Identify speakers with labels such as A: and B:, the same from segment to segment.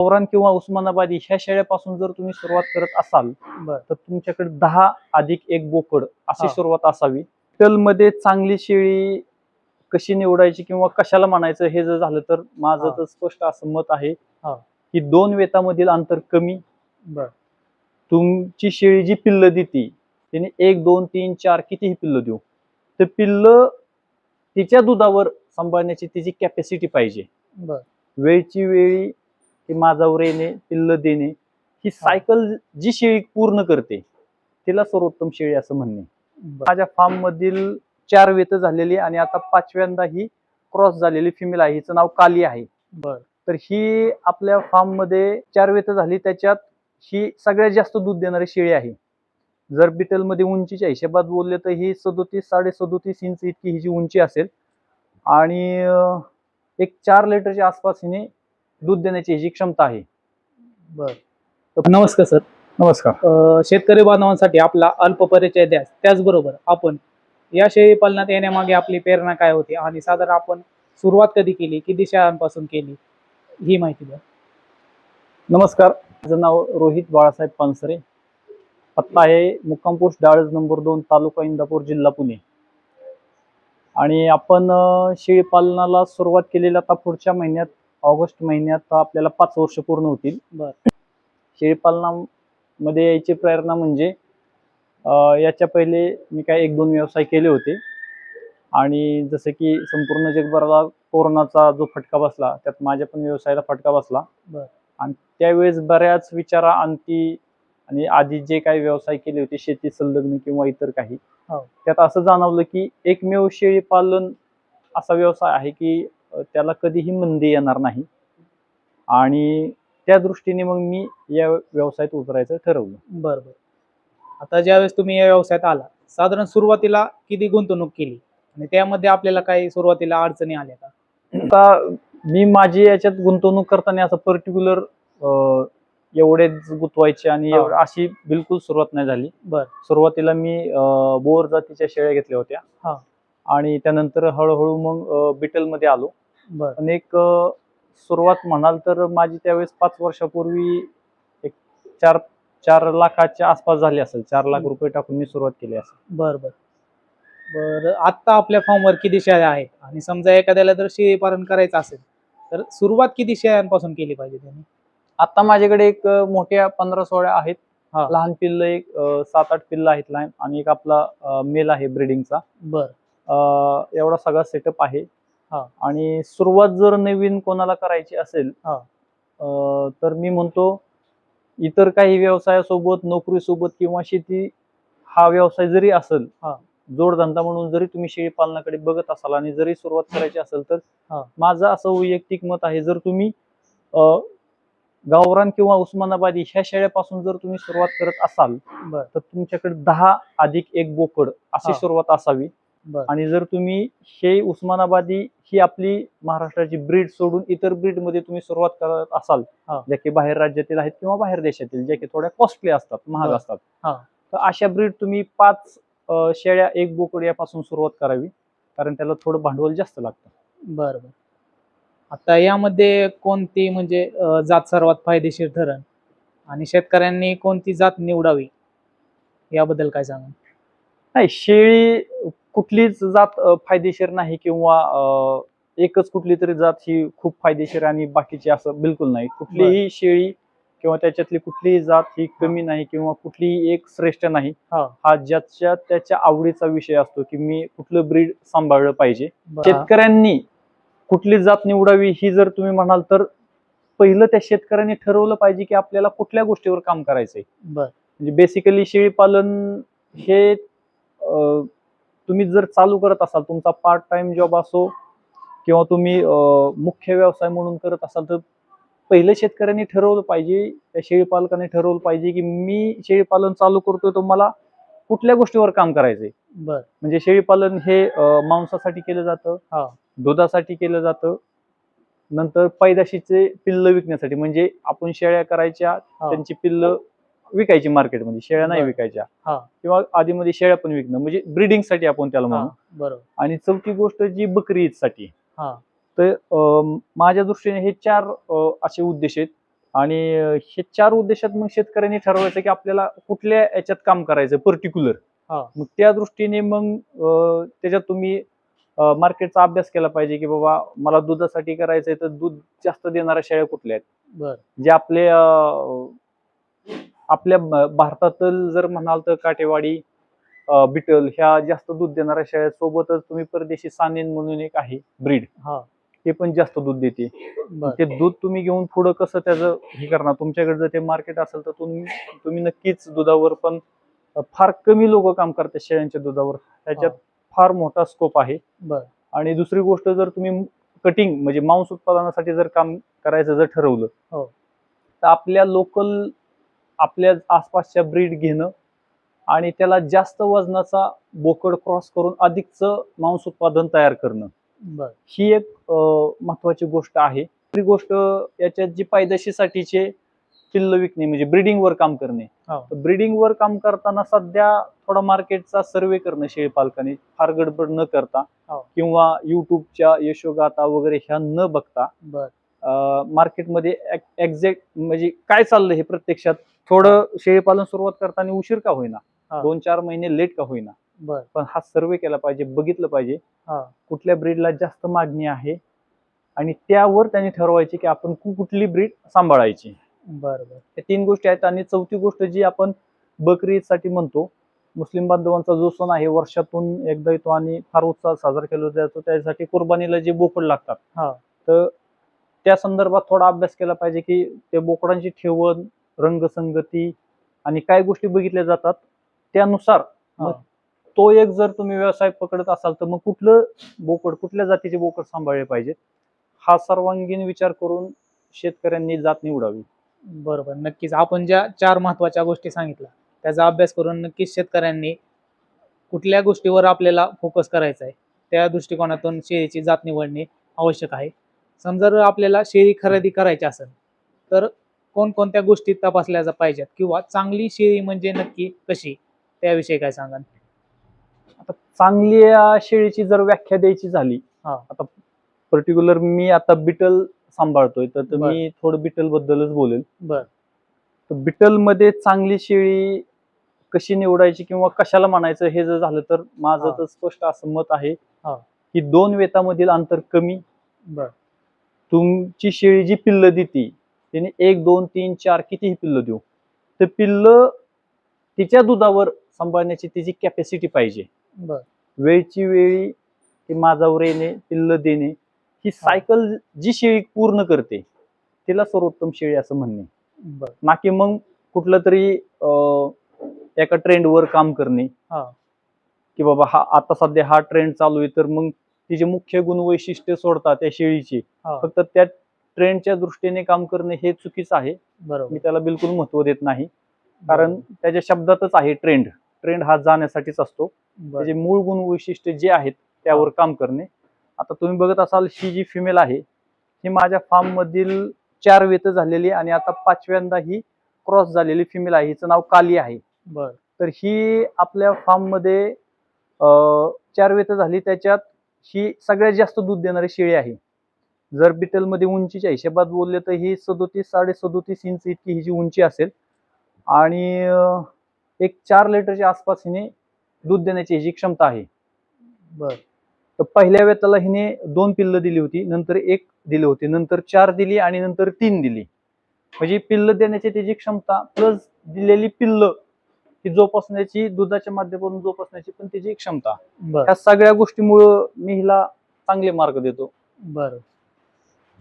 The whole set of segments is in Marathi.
A: गावरान किंवा उस्मानाबादी ह्या शेळ्यापासून जर तुम्ही सुरुवात करत असाल तर तुमच्याकडे 10 अधिक 1 बोकड अशी सुरुवात असावी. मध्ये चांगली शेळी कशी निवडायची किंवा कशाला म्हणायचं हे जर झालं तर माझं तर स्पष्ट असं मत आहे की 2 वेतामधील अंतर कमी. तुमची शेळी जी पिल्ल देते तिने 1 2 3 4 कितीही पिल्ल देऊ, तर पिल्ल तिच्या दुधावर सांभाळण्याची तिची कॅपॅसिटी पाहिजे. वेळची वेळी ती माझावर येणे, पिल्ल देणे ही सायकल जी शेळी पूर्ण करते तिला सर्वोत्तम शेळी असं म्हणणे. माझ्या फार्म मधील 4 वेत झालेली आणि आता 5व्यांदा ही क्रॉस झालेली फिमेल आहे. हिचं नाव काली आहे. तर ही आपल्या फार्म मध्ये 4 वेत झाली, त्याच्यात ही सगळ्यात जास्त दूध देणारी शेळी आहे. जर बिटल मध्ये उंचीच्या हिशोबात बोलले तर ही 37 37.5 इंच इतकी हिची उंची असेल आणि एक 4 लिटरच्या आसपास हिने दूध देण्याची हिची क्षमता आहे.
B: नमस्कार सर.
A: नमस्कार.
B: शेतकरी बांधवांसाठी आपला अल्प परिचय द्या, त्याचबरोबर आपण या शेळी पालनात येण्यामागे आपली प्रेरणा काय होती आणि साधारण आपण सुरुवात कधी केली, किती शेळ्यांपासून केली, ही माहिती द्या.
A: नमस्कार, माझं नाव रोहित बाळासाहेब पानसरे. पत्ता आहे मुक्काम पोस्ट डाळज नंबर 2, तालुका इंदापूर, जिल्हा पुणे. आणि आपण शेळी पालनाला सुरुवात केलेली आता पुढच्या महिन्यात ऑगस्ट महिन्यात आपल्याला 5 वर्ष पूर्ण होतील. शेळी पालनामध्ये यायची प्रेरणा म्हणजे याच्या पहिले मी काय 1-2 व्यवसाय केले होते आणि जसं की संपूर्ण जगभराला कोरोनाचा जो फटका बसला त्यात माझ्या पण व्यवसायाला फटका बसला. आणि त्यावेळेस बऱ्याच विचारा आणती आणि आधी जे काही व्यवसाय केले होते शेती संलग्न किंवा इतर काही, त्यात असं जाणवलं की एकमेव शेळी पालन असा व्यवसाय आहे की त्याला कधीही मंदी येणार नाही. आणि त्या दृष्टीने मग मी या व्यवसायात उतरायचं ठरवलं.
B: आता ज्यावेळेस तुम्ही या व्यवसायात आला, साधारण सुरुवातीला किती गुंतवणूक केली आणि त्यामध्ये आपल्याला काही सुरुवातीला अडचणी आल्या का?
A: आता मी माझी याच्यात गुंतवणूक करताना असं पर्टिक्युलर एवढेच गुंतवायचे आणि अशी बिलकुल सुरुवात नाही झाली. सुरुवातीला मी बोर जातीच्या शेळ्या घेतल्या होत्या आणि त्यानंतर हळूहळू मग बिटल मध्ये आलो. आणि एक सुरुवात म्हणाल तर माझी त्यावेळेस 5 वर्षापूर्वी एक 4 लाखाच्या आसपास झाली असेल. 4 लाख रुपये टाकून मी सुरुवात केली असेल.
B: आता आपल्या फार्मवर किती शेळ्या आहेत आणि समजा एखाद्याला जर शेळी पालन करायचं असेल तर सुरुवात किती शेळ्यांपासून केली पाहिजे त्यांनी?
A: आता माझ्याकडे एक मोठ्या 15-16 आहेत. लहान पिल्ल एक 7-8 पिल्ल आहेत लहान आणि एक आपला मेल आहे ब्रीडिंगचा. एवढा सगळा सेटअप आहे. आणि सुरुवात जर नवीन कोणाला करायची असेल तर मी म्हणतो इतर काही व्यवसायासोबत, नोकरीसोबत किंवा शेती हा व्यवसाय जरी असेल, जोडधंदा म्हणून जरी तुम्ही शेळी पालनाकडे बघत असाल आणि जरी सुरुवात करायची असेल तर माझं असं वैयक्तिक मत आहे, जर तुम्ही गावरान किंवा उस्मानाबादी ह्या शेळ्यापासून जर तुम्ही सुरुवात करत असाल तर तुमच्याकडे 10 अधिक 1 बोकड अशी सुरुवात असावी. आणि जर तुम्ही हे उस्मानाबादी ही आपली महाराष्ट्राची ब्रीड सोडून इतर ब्रीड मध्ये तुम्ही सुरुवात करत असाल, ज्या की बाहेर राज्यातील आहेत किंवा बाहेर देशातील, ज्या की थोड्या कॉस्टली असतात, महाग असतात, तर अशा ब्रीड तुम्ही 5 शेळ्या 1 बोकड यापासून सुरुवात करावी, कारण त्याला थोडं भांडवल जास्त लागतं.
B: आता यामध्ये कोणती म्हणजे जात सर्वात फायदेशीर ठरण आणि शेतकऱ्यांनी कोणती जात निवडावी याबद्दल काय सांगा?
A: नाही, शेळी कुठलीच जात फायदेशीर नाही किंवा एकच कुठली तरी जात ही खूप फायदेशीर आणि बाकीची असं बिलकुल नाही. कुठलीही शेळी किंवा त्याच्यातली कुठलीही जात ही कमी नाही किंवा कुठलीही एक श्रेष्ठ नाही. हा ज्याच्या त्याच्या आवडीचा विषय असतो की मी कुठलं ब्रीड सांभाळलं पाहिजे. शेतकऱ्यांनी कुठली जात निवडावी ही जर तुम्ही म्हणाल तर पहिलं त्या शेतकऱ्यांनी ठरवलं पाहिजे की आपल्याला कुठल्या गोष्टीवर काम करायचंय. म्हणजे बेसिकली शेळी पालन हे तुम्ही जर चालू करत असाल, तुमचा पार्ट टाइम जॉब असो किंवा तुम्ही मुख्य व्यवसाय म्हणून करत असाल, तर पहिले शेतकऱ्यांनी ठरवलं पाहिजे, त्या शेळी पालकांनी ठरवलं पाहिजे की मी शेळी पालन चालू करतोय तर मला कुठल्या गोष्टीवर काम करायचंय. म्हणजे शेळी पालन हे मांसासाठी केलं जातं, दुधासाठी केलं जातं, नंतर पैदाशीचे पिल्ल विकण्यासाठी, म्हणजे आपण शेळ्या करायच्या त्यांची पिल्ल विकायची मार्केटमध्ये, शेळ्या नाही विकायच्या, किंवा आधीमध्ये शेळ्या पण विकणं, म्हणजे ब्रीडिंग साठी आपण त्याला म्हणू. आणि चौथी गोष्ट जी बकरी ईदसाठी. तर माझ्या दृष्टीने हे 4 असे उद्देश आहेत. आणि हे 4 उद्देशात मग शेतकऱ्यांनी ठरवायचं की आपल्याला कुठल्या याच्यात काम करायचं पर्टिक्युलर.
B: हा.
A: मग त्या दृष्टीने मग त्याच्यात तुम्ही मार्केटचा अभ्यास केला पाहिजे की बाबा मला दुधासाठी करायचंय तर दूध जास्त देणाऱ्या शेळ्या कुठल्या आहेत,
B: बर.
A: जे आपल्या भारतातील जर म्हणाल तर काटेवाडी, बिटल ह्या जास्त दूध देणाऱ्या शेळ्या. सोबतच तुम्ही परदेशी सानेन म्हणून एक आहे ब्रीड,
B: हा.
A: ते पण जास्त दूध देते.
B: बर.
A: ते दूध तुम्ही घेऊन पुढं कसं त्याचं हे करणार, तुमच्याकडे जर ते मार्केट असेल तर तुम्ही नक्कीच दुधावर पण फार कमी लोक काम करतात शेळ्यांच्या दुधावर, त्याच्यात फार मोठा स्कोप आहे.
B: बर.
A: आणि दुसरी गोष्ट, जर तुम्ही कटिंग म्हणजे मांस उत्पादनासाठी जर काम करायचं जर ठरवलं
B: हो.
A: तर आपल्या लोकल आपल्या आसपासच्या ब्रीड घेणं आणि त्याला जास्त वजनाचा बोकड क्रॉस करून अधिकचं मांस उत्पादन तयार करणं,
B: बर.
A: ही एक महत्वाची गोष्ट आहे. दुसरी गोष्ट याच्यात जी पैदाशीसाठीचे पिल्ल विकणे म्हणजे ब्रीडिंग वर काम करणे.
B: हो.
A: ब्रीडिंग वर काम करताना सध्या थोडा मार्केटचा सर्वे करणं शेळी पालकांनी, फार गडबड न करता
B: हो.
A: किंवा युट्यूबच्या यशोगाथा वगैरे ह्या न बघता
B: बर.
A: मार्केटमध्ये एक्झॅक्ट म्हणजे काय चाललंय हे प्रत्यक्षात थोडं शेळी पालन सुरुवात करताना उशीर का होईना,
B: हा.
A: 2-4 महिने लेट का होईना,
B: बर.
A: पण हा सर्वे केला पाहिजे, बघितलं पाहिजे
B: हा.
A: कुठल्या ब्रीडला जास्त मागणी आहे आणि त्यावर त्यांनी ठरवायचे की आपण कुठली ब्रीड सांभाळायची.
B: बरोबर.
A: हे 3 गोष्टी आहेत. आणि चौथी गोष्ट जी आपण बकरी ईदसाठी म्हणतो, मुस्लिम बांधवांचा जो सण आहे वर्षातून एकदा येतो आणि फार उत्साह साजरा केला जातो, त्यासाठी कुर्बानीला जे बोकड लागतात,
B: हा.
A: तर त्या संदर्भात थोडा अभ्यास केला पाहिजे की त्या बोकडांची ठेवण, रंगसंगती आणि काय गोष्टी बघितल्या जातात त्यानुसार मग तो एक जर तुम्ही व्यवसाय पकडत असाल तर मग कुठलं बोकड, कुठल्या जातीचे बोकड सांभाळले पाहिजेत, हा सर्वांगीण विचार करून शेतकऱ्यांनी जात निवडावी.
B: बरोबर. नक्कीच आपण ज्या 4 महत्वाच्या गोष्टी सांगितल्या त्याचा अभ्यास करून नक्कीच शेतकऱ्यांनी कुठल्या गोष्टीवर आपल्याला फोकस करायचा आहे त्या दृष्टिकोनातून शेळीची जात निवडणे आवश्यक आहे. समजा जर आपल्याला शेळी खरेदी करायची असेल तर कोणकोणत्या गोष्टी तपासल्या पाहिजेत किंवा चांगली शेळी म्हणजे नक्की कशी, त्याविषयी काय सांगाल?
A: आता चांगल्या शेळीची जर व्याख्या द्यायची झाली,
B: हा.
A: आता पर्टिक्युलर मी आता बिटल सांभाळतोय तर
B: बर.
A: मी थोडं बिटल बद्दलच बोलेल.
B: बर.
A: तर बिटल मध्ये चांगली शेळी कशी निवडायची किंवा कशाला म्हणायचं हे जर झालं तर माझं
B: हा.
A: तर स्पष्ट असं मत आहे
B: हा.
A: की 2 वेतामधील अंतर कमी,
B: बर.
A: तुमची शेळी जी पिल्ल देते तिने 1, 2, 3, 4 कितीही पिल्ल देऊ, तर पिल्ल तिच्या दुधावर सांभाळण्याची तिची कॅपॅसिटी पाहिजे.
B: बर.
A: वेळची वेळी ती माझावर येणे, पिल्ल देणे, ही सायकल जी शेळी पूर्ण करते तिला सर्वोत्तम शेळी असं म्हणणे.
B: बर.
A: ना की मग कुठलं तरी एका ट्रेंडवर काम करणे
B: हा.
A: की बाबा हा आता सध्या हा ट्रेंड चालू आहे तर मग तिचे मुख्य गुणवैशिष्ट्य सोडतात त्या शेळीची,
B: हा.
A: फक्त त्या ट्रेंडच्या दृष्टीने काम करणे हे चुकीचं आहे.
B: बरोबर.
A: मी त्याला बिलकुल महत्व देत नाही, कारण त्याच्या शब्दातच आहे ट्रेंड. ट्रेंड हा जाण्यासाठीच असतो. त्याचे मूळ गुणवैशिष्ट्य जे आहेत त्यावर काम करणे. आता तुम्ही बघत असाल ही जी फिमेल आहे ही माझ्या फार्म मधील 4 वेत झालेली आणि आता 5व्यांदा ही क्रॉस झालेली फिमेल आहे, हिचं नाव काली आहे.
B: बर.
A: तर ही आपल्या फार्म मध्ये 4 वेत झाली, त्याच्यात ही सगळ्यात जास्त दूध देणारी शेळी आहे. जर बिटल मध्ये उंचीच्या हिशोबात बोलले तर ही 37-37.5 इंच इतकी हिची उंची असेल आणि एक 4 लिटरच्या आसपास हिने दूध देण्याची हिची क्षमता आहे.
B: बर.
A: तर पहिल्या वेताला हिने 2 पिल्ल दिली होती, नंतर 1 दिली होती, नंतर 4 दिली आणि नंतर 3 दिली. म्हणजे पिल्ल देण्याची तिची क्षमता प्लस दिलेली पिल्ल ही जोपासण्याची, दुधाच्या माध्यमातून जोपासण्याची पण तिची क्षमता, ह्या सगळ्या गोष्टीमुळे मी हिला चांगले मार्क देतो.
B: बर.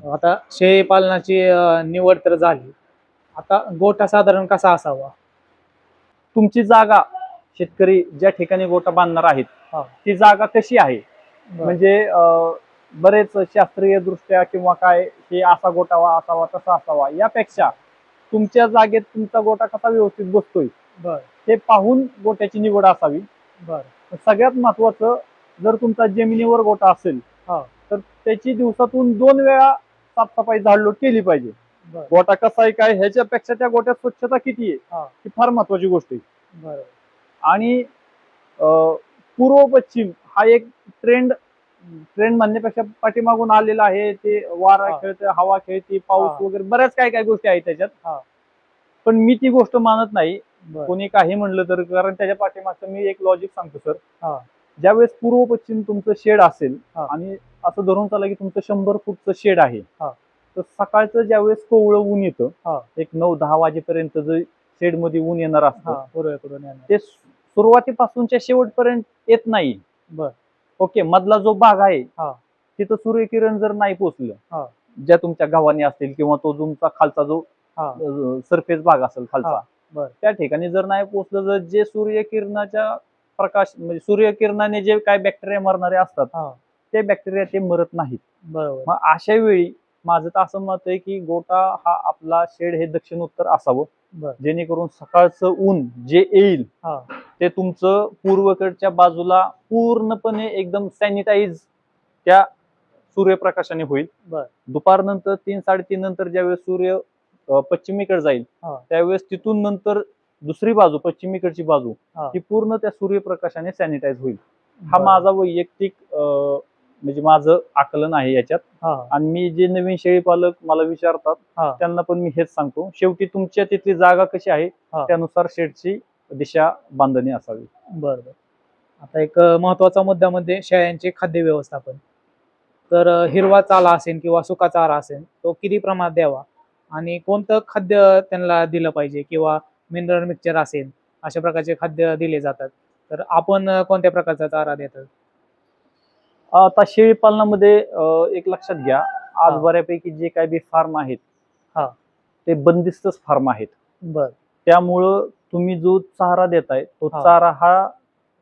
B: आता शेळी पालनाची निवड तर झाली, आता गोठा साधारण कसा असावा?
A: तुमची जागा, शेतकरी ज्या ठिकाणी गोठा बांधणार आहेत ती जागा कशी आहे, म्हणजे बरेच शास्त्रीय दृष्ट्या किंवा काय हे असा गोठा असावा तसा असावा यापेक्षा तुमच्या जागेत तुमचा गोठा कसा व्यवस्थित बसतोय हे पाहून गोठ्याची निवड असावी. सगळ्यात महत्वाचं, जर तुमचा जमिनीवर गोठा असेल तर त्याची दिवसातून 2 वेळा साफसफाई झाडलोट केली पाहिजे. गोठा कसा आहे काय ह्याच्यापेक्षा त्या गोठ्यात स्वच्छता किती आहे ही फार महत्वाची गोष्ट आहे. आणि पूर्व पश्चिम हा एक ट्रेंड ट्रेंड म्हणण्यापेक्षा पाठीमागून आलेलं आहे ते, वारा
B: हा.
A: खेळते, हवा खेळते, पाऊस
B: हा.
A: वगैरे बऱ्याच काय काय गोष्टी आहेत
B: हा.
A: त्याच्यात. पण मी ती गोष्ट मानत नाही.
B: बर.
A: कोणी काही म्हणलं तर, कारण त्याच्या पाठीमागचं मी एक लॉजिक सांगतो सर.
B: हा.
A: ज्यावेळेस पूर्व पश्चिम तुमचं शेड असेल
B: हा.
A: आणि असं धरून चाला की तुमचं 100 फूटचं शेड आहे,
B: हा.
A: तर सकाळचं ज्यावेळेस कोवळं ऊन येतं,
B: हा.
A: एक 9-10 वाजेपर्यंत जे शेड मध्ये ऊन येणार असतं,
B: पूर्वेकडून येणार.
A: ते सुरुवातीपासूनच्या शेवटपर्यंत येत नाही.
B: बर.
A: ओके, मधला जो भाग आहे
B: हा.
A: तिथं सूर्यकिरण जर नाही
B: हा.
A: पोचलं, ज्या तुमच्या गव्हाणी असतील किंवा तो तुमचा खालचा जो सरफेस भाग असेल खालचा,
B: बर.
A: त्या ठिकाणी जर नाही पोचलं, जर जे सूर्यकिरणाच्या प्रकाश म्हणजे सूर्यकिरणाने जे काय बॅक्टेरिया मरणारे असतात, ते बॅक्टेरिया ते मरत नाहीत.
B: बरोबर.
A: मग अशा वेळी माझं तर असं मत आहे की गोटा हा आपला शेड हे दक्षिण उत्तर असावं, जेणेकरून सकाळचं ऊन जे येईल ते तुमचं पूर्वेकडच्या बाजूला पूर्णपणे एकदम सॅनिटाईज त्या सूर्यप्रकाशाने होईल. दुपारनंतर 3-3:30 नंतर ज्यावेळेस सूर्य पश्चिमेकडे जाईल, त्यावेळेस तिथून नंतर दुसरी बाजू, पश्चिमेकडची बाजू, ही पूर्ण त्या सूर्यप्रकाशाने सॅनिटाईज होईल. हा माझा वैयक्तिक म्हणजे माझं आकलन आहे याच्यात. आणि मी जे नवीन शेळी पालक मला विचारतात त्यांना पण मी हेच सांगतो, शेवटी तुमच्या तिथली जागा कशी आहे त्यानुसार शेडची दिशा बांधणी असावी.
B: बरोबर. आता एक महत्वाचा मुद्दा म्हणजे शेळ्यांचे खाद्य व्यवस्थापन. तर हिरवा चारा असेल किंवा सुका चारा असेल, तो किती प्रमाणात द्यावा आणि कोणतं खाद्य त्यांना दिलं पाहिजे, किंवा मिनरल मिक्सचर असेल, अशा प्रकारचे खाद्य दिले जातात. तर आपण कोणत्या प्रकारचा चारा देतात?
A: आता शेळी पालनामध्ये एक लक्षात घ्या, आज बऱ्यापैकी जे काही बी फार्म आहेत ते बंदिस्तच फार्म आहेत. त्यामुळं तुम्ही जो चारा देताय तो चारा हा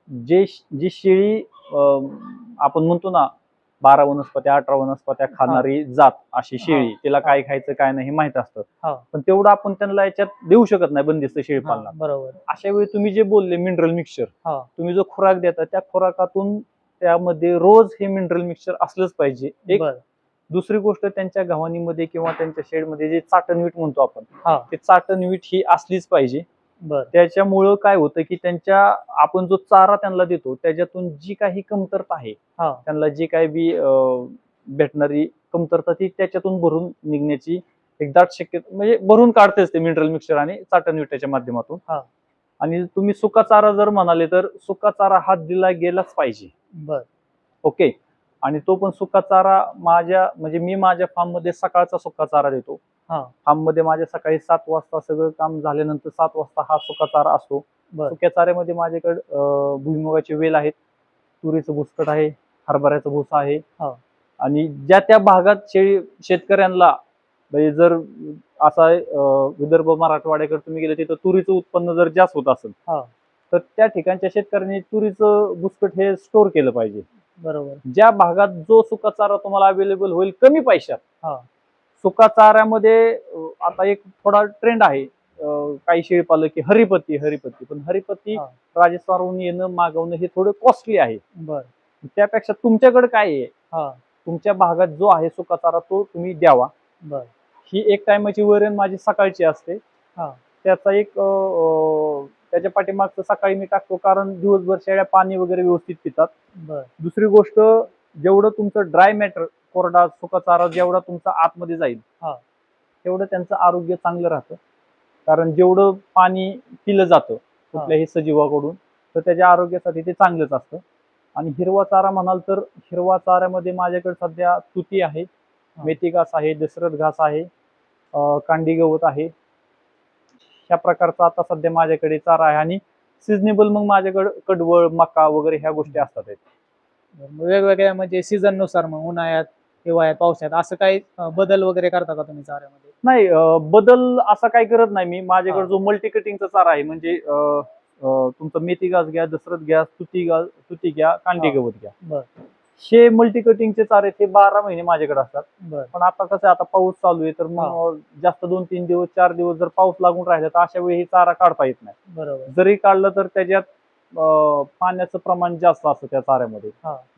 A: जी शेळी आपण म्हणतो ना 12 वनस्पत्या 18 वनस्पत्या खाणारी जात अशी शेळी, तिला काय खायचं काय नाही हे माहित असतं, पण तेवढं आपण त्यांना याच्यात देऊ शकत नाही बंदिस्त शेळी पालनात.
B: बरोबर.
A: अशा वेळी तुम्ही जे बोलले मिनरल मिक्सचर, तुम्ही जो खुराक देता त्या खुराकातून त्यामध्ये रोज हे मिनरल मिक्सचर असलंच पाहिजे. एक दुसरी गोष्ट, त्यांच्या गव्हाणीमध्ये किंवा त्यांच्या शेडमध्ये जे चाटणवीट म्हणतो आपण, ते चाटणवीट ही असलीच पाहिजे. त्याच्यामुळं काय होतं की त्यांच्या आपण जो चारा त्यांना देतो त्याच्यातून जी काही कमतरता आहे, त्यांना जी काही बी भेटणारी कमतरता ती त्याच्यातून भरून निघण्याची एक दाट शक्यता, म्हणजे भरून काढतेच ते मिनरल मिक्सचर आणि चाटणवीटाच्या माध्यमातून. आणि तुम्ही सुका चारा जर म्हणाले तर सुका चारा हा दिला गेलाच पाहिजे. ओके, आणि तो पण सुका चारा म्हणजे मी माझ्या फार्म मध्ये सकाळचा सुका चारा देतो. फार्म मध्ये माझ्या सकाळी 7 वाजता सगळं काम झाल्यानंतर 7 वाजता हा सुका चारा असतो. सुक्या चाऱ्यामध्ये माझ्याकडे भुईमुगाचे वेल आहेत, तुरीचं भुसकट आहे, हरभऱ्याचं भुसा आहे. आणि ज्या त्या भागात शेतकऱ्यांना म्हणजे जर असा विदर्भ मराठवाड्याकडे तुम्ही गेले तिथं तुरीचं उत्पन्न जर जास्त होत असेल तर त्या ठिकाणच्या शेतकऱ्यांनी तुरीचं भुसकट हे स्टोर केलं पाहिजे.
B: बरोबर.
A: ज्या भागात जो सुका चारा तुम्हाला अवेलेबल होईल कमी पैशात, सुका चाऱ्यामध्ये आता एक थोडा ट्रेंड आहे, काही शेळीपालक की हरिपत्ती पण हरिपत्ती राजस्थानवरून येणं मागवणं हे थोडं कॉस्टली आहे. त्यापेक्षा तुमच्याकडे काय आहे, तुमच्या भागात जो आहे सुका चारा तो तुम्ही द्यावा. ही एक टायमाची वरण माझी सकाळची असते. त्याचा एक त्याच्या पाठीमागचं सकाळी मी टाकतो, कारण दिवसभर शेळ्या पाणी वगैरे व्यवस्थित पितात. दुसरी गोष्ट, जेवढं तुमचं ड्राय मॅटर कोरडा सुका चारा जेवढा तुमचा आतमध्ये जाईल तेवढं त्यांचं आरोग्य चांगलं राहतं. कारण जेवढं पाणी पिलं जातं कुठल्याही सजीवाकडून तर त्याच्या आरोग्यासाठी ते चांगलंच असतं. आणि हिरवा चारा म्हणाल तर हिरवा चाऱ्यामध्ये माझ्याकडे सध्या तुती आहे, मेथी घास आहे, दशरथ घास आहे, कांडी गवत आहे. ह्या प्रकारचा आता सध्या माझ्याकडे चारा आहे. आणि सिजनेबल मग माझ्याकडे कडवळ, मका वगैरे ह्या गोष्टी असतात.
B: वेगवेगळ्या म्हणजे सीझन नुसार, मग उन्हाळ्यात, हिवाळ्यात, पावसाळ्यात असं काही बदल वगैरे करता का तुम्ही चाऱ्यामध्ये? नाही,
A: बदल असा काही करत नाही मी. माझ्याकडे जो मल्टी कटिंगचा चारा आहे, म्हणजे तुमचं मेथी घास घ्या, दशरथ घ्या, तुती घ्या, कांडी गवत घ्या, हे मल्टी कटिंगचे चारे ते 12 महिने माझ्याकडे असतात. पण आता कसं आता पाऊस चालू आहे तर मग जास्त 2-3 दिवस 4 दिवस जर पाऊस लागून राहिला तर अशा वेळी चारा काढता येत नाही. जरी काढलं तर त्याच्यात पाण्याचं प्रमाण जास्त असतं त्या चाऱ्यामध्ये,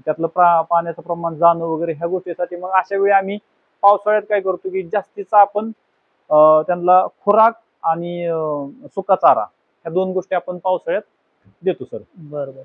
A: त्यातलं पाण्याचं प्रमाण जाणं वगैरे ह्या गोष्टीसाठी मग अशा वेळी आम्ही पावसाळ्यात काय करतो की जास्तीचा आपण त्यांना खुराक आणि सुका चारा ह्या 2 गोष्टी आपण पावसाळ्यात देतो सर.
B: बरोबर.